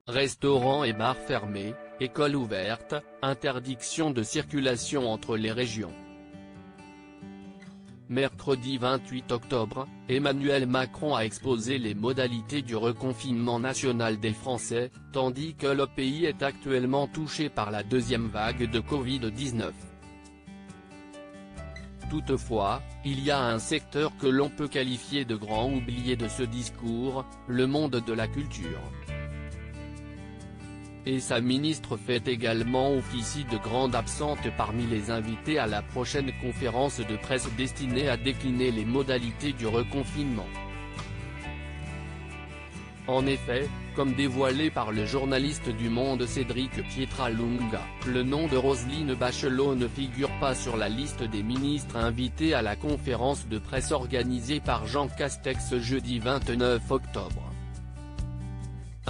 Restaurants et bars fermés, écoles ouvertes, interdiction de circulation entre les régions. Mercredi 28 octobre, Emmanuel Macron a exposé les modalités du reconfinement national des Français, tandis que le pays est actuellement touché par la deuxième vague de Covid-19. Toutefois, il y a un secteur que l'on peut qualifier de grand oublié de ce discours, le monde de la culture. Et sa ministre fait également office de grande absente parmi les invités à la prochaine conférence de presse destinée à décliner les modalités du reconfinement. En effet, comme dévoilé par le journaliste du Monde Cédric Pietralunga, le nom de Roselyne Bachelot ne figure pas sur la liste des ministres invités à la conférence de presse organisée par Jean Castex jeudi 29 octobre.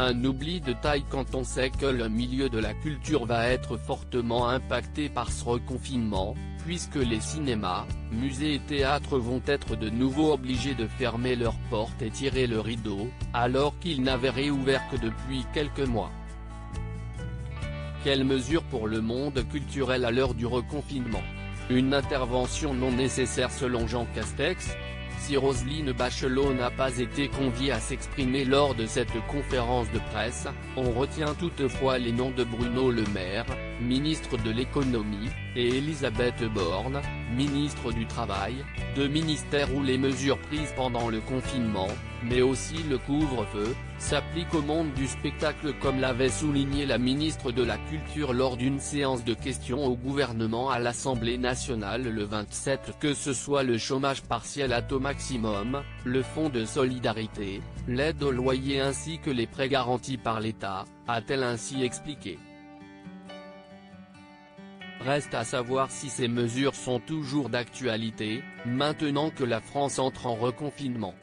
Un oubli de taille quand on sait que le milieu de la culture va être fortement impacté par ce reconfinement, puisque les cinémas, musées et théâtres vont être de nouveau obligés de fermer leurs portes et tirer le rideau, alors qu'ils n'avaient réouvert que depuis quelques mois. Quelles mesures pour le monde culturel à l'heure du reconfinement? Une intervention non nécessaire selon Jean Castex? Si Roselyne Bachelot n'a pas été conviée à s'exprimer lors de cette conférence de presse, on retient toutefois les noms de Bruno Le Maire, ministre de l'économie, et Elisabeth Borne, ministre du Travail, deux ministères où les mesures prises pendant le confinement, mais aussi le couvre-feu, s'appliquent au monde du spectacle comme l'avait souligné la ministre de la Culture lors d'une séance de questions au gouvernement à l'Assemblée nationale le 27, que ce soit le chômage partiel à taux maximum, le fonds de solidarité, l'aide au loyer ainsi que les prêts garantis par l'État, a-t-elle ainsi expliqué. Reste à savoir si ces mesures sont toujours d'actualité, maintenant que la France entre en reconfinement.